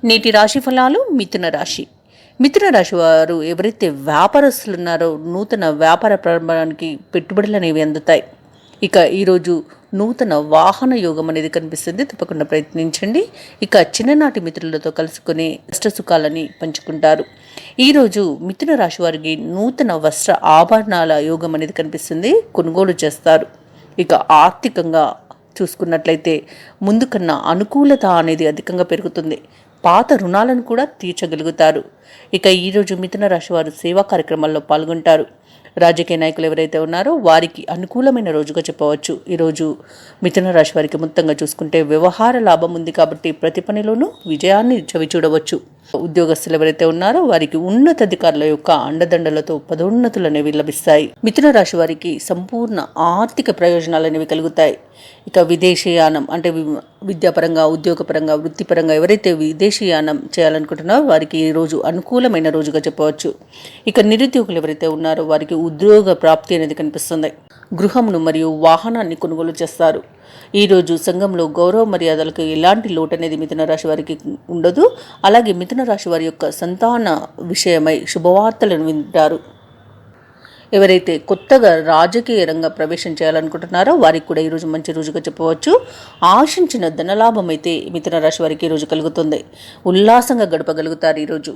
నేటి రాశి ఫలాలు మిథున రాశి. మిథున రాశి వారు ఎవరైతే వ్యాపారస్తులు ఉన్నారో నూతన వ్యాపార ప్రారంభానికి పెట్టుబడులు అనేవి అందుతాయి. ఇక ఈరోజు నూతన వాహన యోగం అనేది కనిపిస్తుంది. తప్పకుండా ప్రయత్నించండి. ఇక చిన్ననాటి మిత్రులతో కలుసుకుని కష్టసుఖాలని పంచుకుంటారు. ఈరోజు మిథున రాశి వారికి నూతన వస్త్ర ఆభరణాల యోగం అనేది కనిపిస్తుంది. కొనుగోలు చేస్తారు. ఇక ఆర్థికంగా చూసుకున్నట్లయితే ముందు కన్నా అనుకూలత అనేది అధికంగా పెరుగుతుంది. పాత రుణాలను కూడా తీర్చగలుగుతారు. ఇక ఈరోజు మిథున రాశి వారు సేవా కార్యక్రమాల్లో పాల్గొంటారు. రాజకీయ నాయకులు ఎవరైతే ఉన్నారో వారికి అనుకూలమైన రోజుగా చెప్పవచ్చు. ఈరోజు మిథున రాశి వారికి మొత్తంగా చూసుకుంటే వ్యవహార లాభం ఉంది కాబట్టి ప్రతి పనిలోనూ విజయాన్ని చవిచూడవచ్చు. ఉద్యోగస్తులు ఎవరైతే ఉన్నారో వారికి ఉన్నతాధికారుల యొక్క అండదండలతో పదోన్నతులు అనేవి లభిస్తాయి. మిథున రాశి వారికి సంపూర్ణ ఆర్థిక ప్రయోజనాలు అనేవి కలుగుతాయి. ఇక విదేశీయానం అంటే విద్యాపరంగా, ఉద్యోగపరంగా, వృత్తిపరంగా ఎవరైతే విదేశీయానం చేయాలనుకుంటున్నారో వారికి ఈ రోజు అనుకూలమైన రోజుగా చెప్పవచ్చు. ఇక నిరుద్యోగులు ఎవరైతే ఉన్నారో వారికి ఉద్యోగ ప్రాప్తి అనేది కనిపిస్తుంది. గృహమును మరియు వాహనాన్ని కొనుగోలు చేస్తారు. ఈరోజు సంఘంలో గౌరవ మర్యాదలకు ఎలాంటి లోటు అనేది మిథున రాశి వారికి ఉండదు. అలాగే మిథున రాశి వారి యొక్క సంతాన విషయమై శుభవార్తలను వింటారు. ఎవరైతే కొత్తగా రాజకీయ రంగ ప్రవేశం చేయాలనుకుంటున్నారో వారికి కూడా ఈరోజు మంచి రోజుగా చెప్పవచ్చు. ఆశించిన ధనలాభం అయితే మిథున రాశి వారికి ఈరోజు కలుగుతుంది. ఉల్లాసంగా గడపగలుగుతారు. ఈరోజు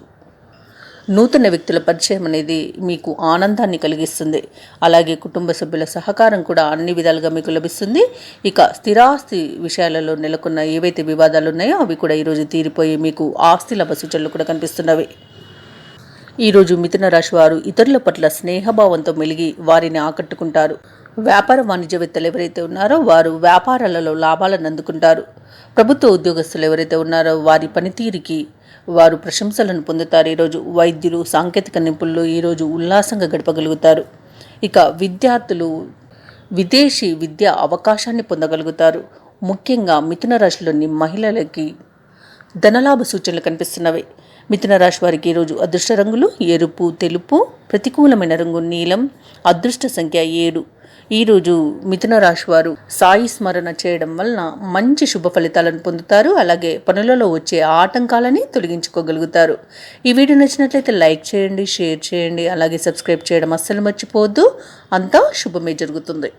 నూతన వ్యక్తుల పరిచయం అనేది మీకు ఆనందాన్ని కలిగిస్తుంది. అలాగే కుటుంబ సభ్యుల సహకారం కూడా అన్ని విధాలుగా మీకు లభిస్తుంది. ఇక స్థిరాస్తి విషయాలలో నెలకొన్న ఏవైతే వివాదాలు ఉన్నాయో అవి కూడా ఈరోజు తీరిపోయి మీకు ఆస్తి లాభ సూచనలు కూడా కనిపిస్తున్నవి. ఈరోజు మిథున రాశి వారు ఇతరుల పట్ల స్నేహభావంతో మెలిగి వారిని ఆకట్టుకుంటారు. వ్యాపార వాణిజ్యవేత్తలు ఎవరైతే ఉన్నారో వారు వ్యాపారాలలో లాభాలను అందుకుంటారు. ప్రభుత్వ ఉద్యోగస్తులు ఎవరైతే ఉన్నారో వారి పనితీరుకి వారు ప్రశంసలను పొందుతారు. ఈరోజు వైద్యులు, సాంకేతిక నిపుణులు ఈరోజు ఉల్లాసంగా గడపగలుగుతారు. ఇక విద్యార్థులు విదేశీ విద్యా అవకాశాన్ని పొందగలుగుతారు. ముఖ్యంగా మిథున రాశిలోని మహిళలకి ధనలాభ సూచనలు కనిపిస్తున్నవి. మిథున రాశి వారికి ఈరోజు అదృష్ట రంగులు ఎరుపు, తెలుపు, ప్రతికూలమైన రంగు నీలం, అదృష్ట సంఖ్య 7. ఈరోజు మిథున రాశి వారు సాయి స్మరణ చేయడం వలన మంచి శుభ ఫలితాలను పొందుతారు. అలాగే పనులలో వచ్చే ఆటంకాలని తొలగించుకోగలుగుతారు. ఈ వీడియో నచ్చినట్లయితే లైక్ చేయండి, షేర్ చేయండి, అలాగే సబ్స్క్రైబ్ చేయడం అస్సలు మర్చిపోవద్దు. అంతా శుభమే జరుగుతుంది.